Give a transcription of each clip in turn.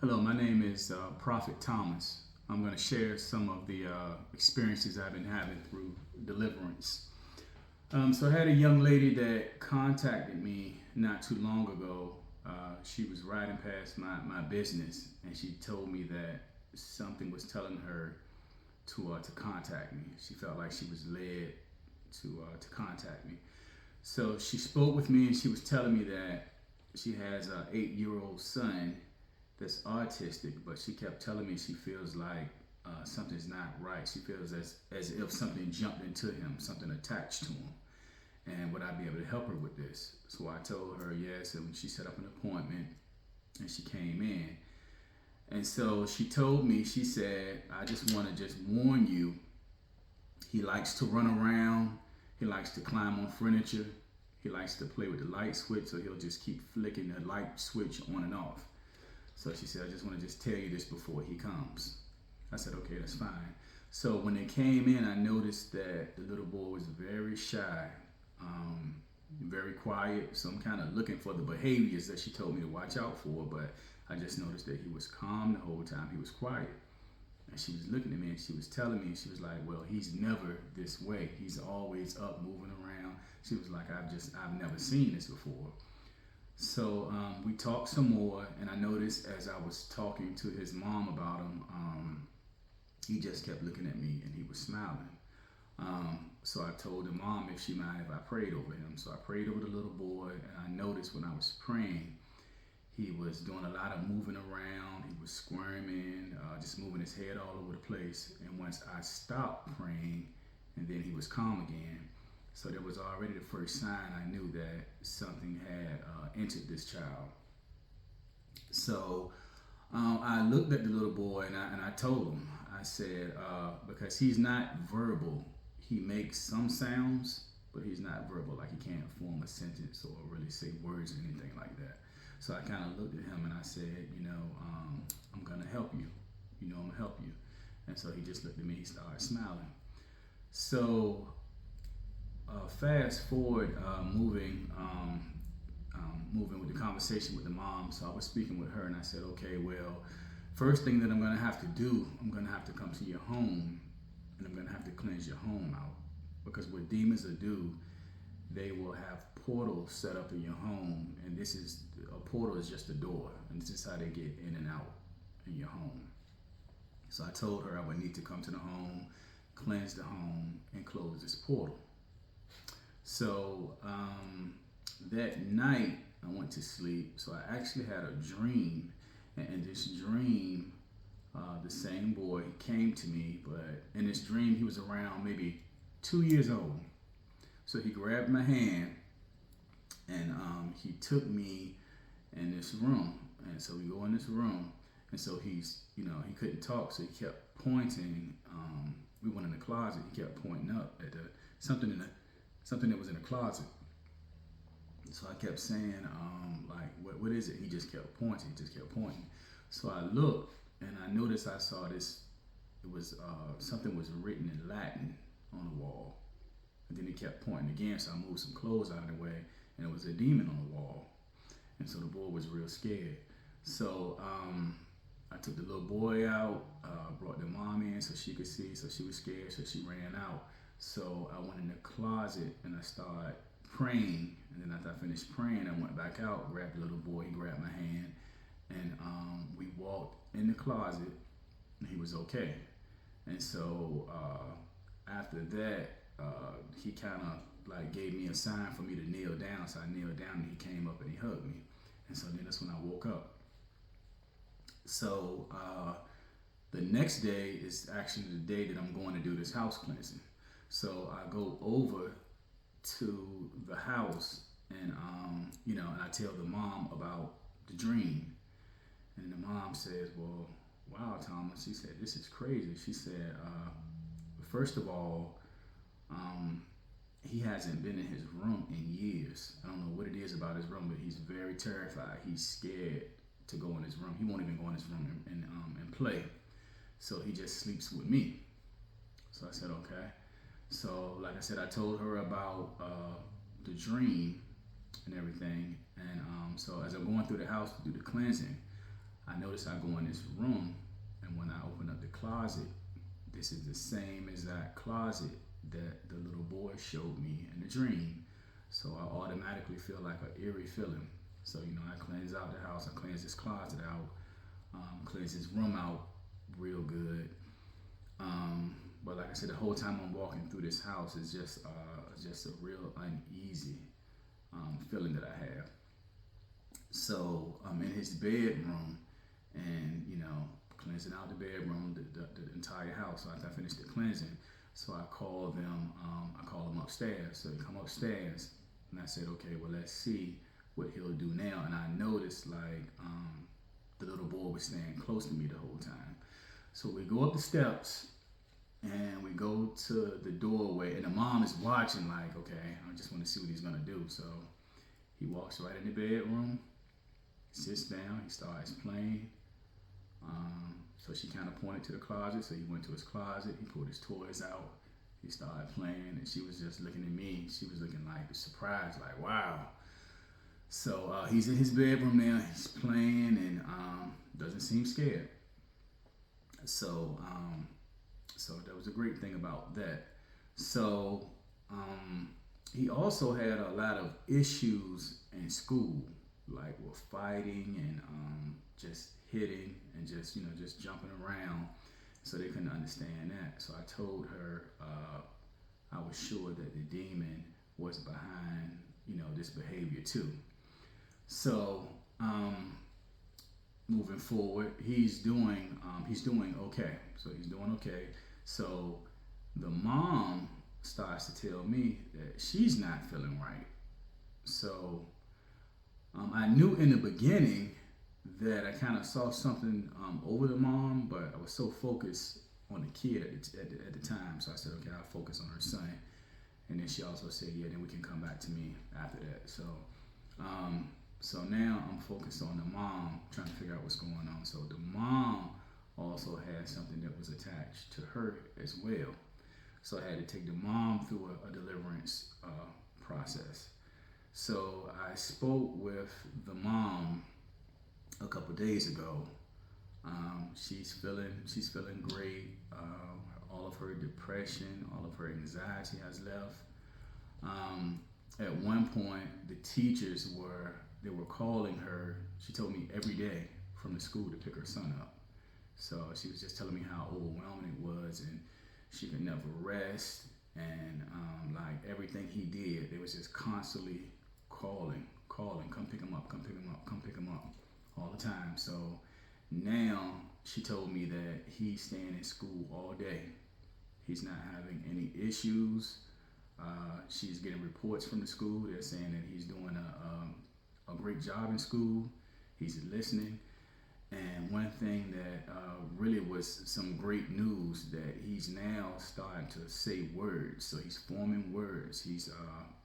Hello, my name is Prophet Thomas. I'm going to share some of the experiences I've been having through Deliverance. So I had a young lady that contacted me not too long ago. She was riding past my business, and she told me that something was telling her to contact me. She felt like she was led to contact me. So she spoke with me, and she was telling me that she has an 8-year-old son that's autistic, but she kept telling me she feels like something's not right. She feels as if something jumped into him, something attached to him. And would I be able to help her with this? So I told her yes, and she set up an appointment, and she came in. And so she told me, she said, I just want to just warn you, he likes to run around, he likes to climb on furniture, he likes to play with the light switch, so he'll just keep flicking the light switch on and off. So she said, I just want to just tell you this before he comes. I said, okay, that's fine. So when they came in, I noticed that the little boy was very shy, very quiet. So I'm kind of looking for the behaviors that she told me to watch out for, but I just noticed that he was calm the whole time. He was quiet. And she was looking at me and she was telling me, she was like, well, he's never this way. He's always up, moving around. She was like, I've never seen this before. So we talked some more, and I noticed as I was talking to his mom about him, he just kept looking at me and he was smiling. So I told the mom if she mind if I prayed over him. So I prayed over the little boy, and I noticed when I was praying, he was doing a lot of moving around. He was squirming, just moving his head all over the place. And once I stopped praying, and then he was calm again. So there was already the first sign I knew that something had entered this child. So I looked at the little boy and I told him, I said, because he's not verbal, he makes some sounds, but he's not verbal, like he can't form a sentence or really say words or anything like that. So I kind of looked at him and I said, I'm going to help you. I'm going to help you. And so he just looked at me, he started smiling. So fast forward, moving with the conversation with the mom. So I was speaking with her and I said, okay, well, first thing that I'm going to have to do, I'm going to have to come to your home and I'm going to have to cleanse your home out. Because what demons will do, they will have portals set up in your home, and a portal is just a door, and this is how they get in and out in your home. So I told her I would need to come to the home, cleanse the home, and close this portal. So that night I went to sleep. So I actually had a dream, and this dream, the same boy came to me, but in this dream he was around maybe 2 years old. So he grabbed my hand and he took me in this room, and so we go in this room, and so he's, he couldn't talk, so he kept pointing. We went in the closet. He kept pointing up at something that was in the closet. So I kept saying, what is it? He just kept pointing. So I looked and I noticed I saw this. It was something was written in Latin on the wall. And then he kept pointing again, so I moved some clothes out of the way, and it was a demon on the wall. And so the boy was real scared. So I took the little boy out, brought the mom in so she could see, so she was scared, so she ran out. So I went in the closet and I started praying, and then after I finished praying, I went back out, grabbed the little boy, he grabbed my hand, and we walked in the closet, and he was okay. And so after that, he kind of gave me a sign for me to kneel down. So I kneeled down and he came up and he hugged me. And so then that's when I woke up. So the next day is actually the day that I'm going to do this house cleansing. So I go over to the house and and I tell the mom about the dream. And the mom says, well, wow, Thomas, she said, this is crazy. She said, first of all, he hasn't been in his room in years. I don't know what it is about his room, but he's very terrified. He's scared to go in his room. He won't even go in his room and play. So he just sleeps with me. So I said, okay. So like I said, I told her about the dream and everything. And so as I'm going through the house to do the cleansing, I I noticed I go in this room, and when I open up the closet, this is the same exact closet that the little boy showed me in the dream. So I automatically feel like an eerie feeling. So, I cleanse out the house, I cleanse this closet out, cleanse this room out real good. But like I said, the whole time I'm walking through this house is just a real uneasy feeling that I have. So I'm in his bedroom, and cleansing out the bedroom, the entire house. So after I finished the cleansing, so I call them upstairs. So they come upstairs, and I said, okay, well, let's see what he'll do now. And I noticed the little boy was staying close to me the whole time. So we go up the steps, and we go to the doorway, and the mom is watching like, okay, I just want to see what he's gonna do. So he walks right in the bedroom, sits down, he starts playing. So she kind of pointed to the closet, so he went to his closet, he pulled his toys out, he started playing, and she was just looking at me. She was looking like surprised, like, wow. So he's in his bedroom now, he's playing, and doesn't seem scared. So that was a great thing about that. So he also had a lot of issues in school, like with fighting and just hitting and just jumping around. So they couldn't understand that. So I told her I was sure that the demon was behind this behavior too. So moving forward, he's doing okay. So he's doing okay. So the mom starts to tell me that she's not feeling right. So I knew in the beginning that I kind of saw something over the mom, but I was so focused on the kid at the time. So I said, okay, I'll focus on her son. And then she also said, yeah, then we can come back to me after that. So now I'm focused on the mom, trying to figure out what's going on. So the mom also had something that was attached to her as well. So I had to take the mom through a deliverance process. So I spoke with the mom a couple days ago. She's feeling great. All of her depression, all of her anxiety has left. At one point, the teachers were calling her. She told me every day from the school to pick her son up. So she was just telling me how overwhelming it was, and she could never rest. And like everything he did, they was just constantly calling, come pick him up, come pick him up, come pick him up, all the time. So now she told me that he's staying in school all day. He's not having any issues. She's getting reports from the school. They're saying that he's doing a great job in school. He's listening. And one thing that really was some great news, that he's now starting to say words. So he's forming words. He's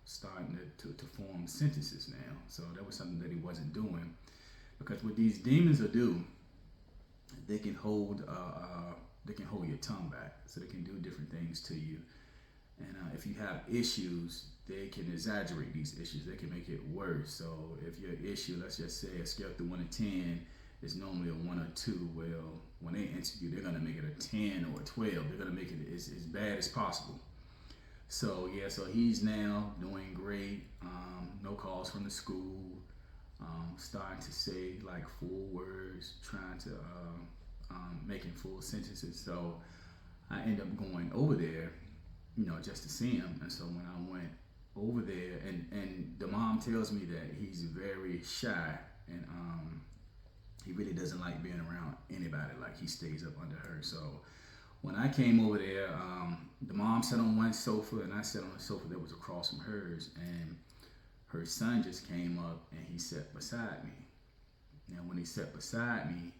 starting to form sentences now. So that was something that he wasn't doing. Because what these demons will do, they can hold your tongue back. So they can do different things to you. And if you have issues, they can exaggerate these issues. They can make it worse. So if your issue, let's just say a scale through 1 to 10, is normally a 1 or 2. Well, when they enter you, they're gonna make it a 10 or a 12. They're gonna make it as bad as possible. So yeah, so he's now doing great. No calls from the school. Starting to say like full words, trying to making full sentences. So I end up going over there, just to see him. And so when I went over there, and the mom tells me that he's very shy, and he really doesn't like being around anybody. Like he stays up under her. So when I came over there, the mom sat on one sofa, and I sat on a sofa that was across from hers, and her son just came up and he sat beside me. Now when he sat beside me,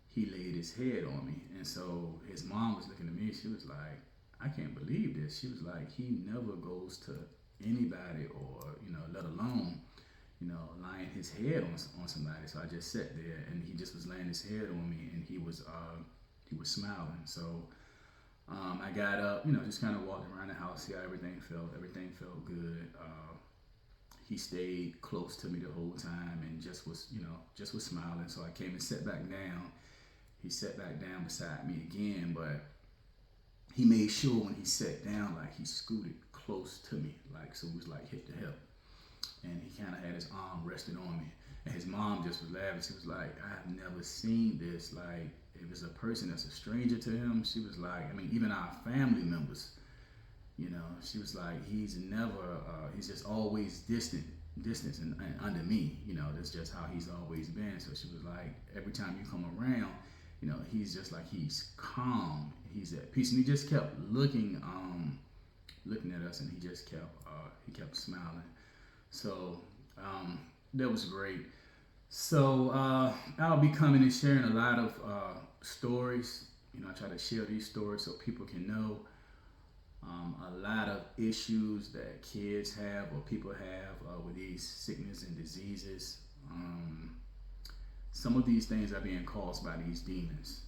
he laid his head on me. And so his mom was looking at me, she was like, I can't believe this. She was like, he never goes to anybody, or, let alone, lying his head on somebody. So I just sat there, and he just was laying his head on me, and he was smiling. So I got up, just kind of walked around the house, see how everything felt. Everything felt good. he stayed close to me the whole time and just was smiling. So I came and sat back down. He sat back down beside me again, but he made sure when he sat down, like he scooted close to me, like so it was like hip to hip. And he kind of had his arm resting on me. And his mom just was laughing. She was like, I've never seen this. Like, if it's a person that's a stranger to him, she was like, I mean, even our family members, she was like, he's just always distance and under me. That's just how he's always been. So she was like, every time you come around, he's just like, he's calm, he's at peace. And he just kept looking at us, and he just kept smiling. So that was great. So I'll be coming and sharing a lot of stories. I try to share these stories so people can know a lot of issues that kids have or people have with these sickness and diseases. Some of these things are being caused by these demons.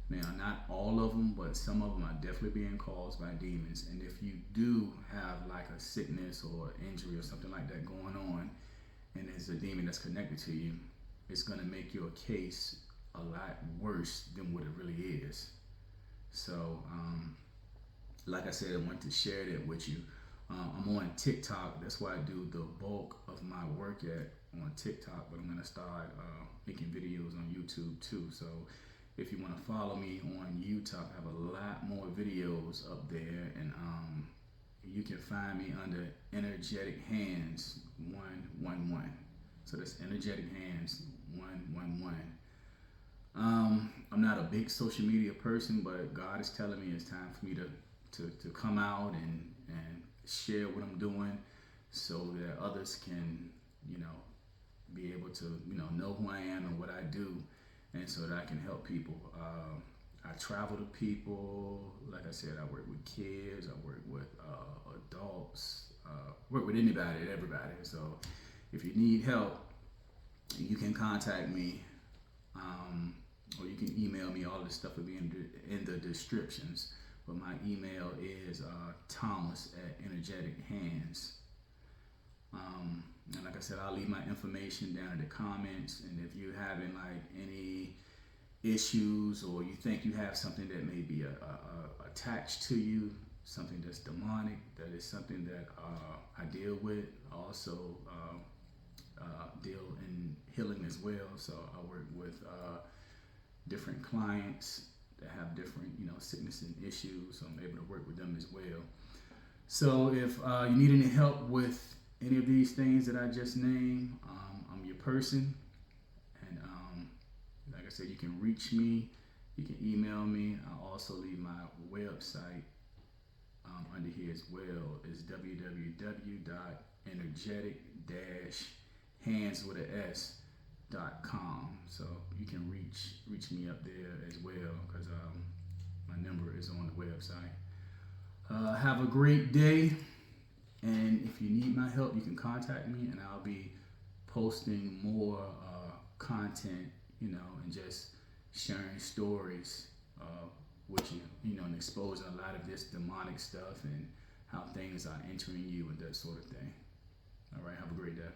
Now, not all of them, but some of them are definitely being caused by demons. And if you do have like a sickness or injury or something like that going on, and there's a demon that's connected to you, it's going to make your case a lot worse than what it really is. So, like I said, I wanted to share that with you. I'm on TikTok. That's why I do the bulk of my work on TikTok, but I'm going to start making videos on YouTube too. So if you want to follow me on YouTube, I have a lot more videos up there, and you can find me under Energetic Hands 111. So that's Energetic Hands 111. I'm not a big social media person, but God is telling me it's time for me to come out and share what I'm doing, so that others can be able to know who I am and what I do, and so that I can help people. I travel to people. Like I said, I work with kids. I work with adults. Work with anybody and everybody. So if you need help, you can contact me, or you can email me. All this stuff will be in the descriptions. But my email is Thomas@Energetic-Hands. And like I said, I'll leave my information down in the comments. And if you're having like any issues, or you think you have something that may be attached to you, something that's demonic, that is something that I deal with. I also deal in healing as well. So I work with different clients that have different sickness and issues, so I'm able to work with them as well. So if you need any help with any of these things that I just named, I'm your person. And like I said, you can reach me, you can email me. I'll also leave my website under here as well. It's www.energetic-hands.com. So you can reach me up there as well, because my number is on the website. Have a great day, and if you need my help, you can contact me, and I'll be posting more content, and just sharing stories with you, and exposing a lot of this demonic stuff and how things are entering you and that sort of thing. All right, have a great day.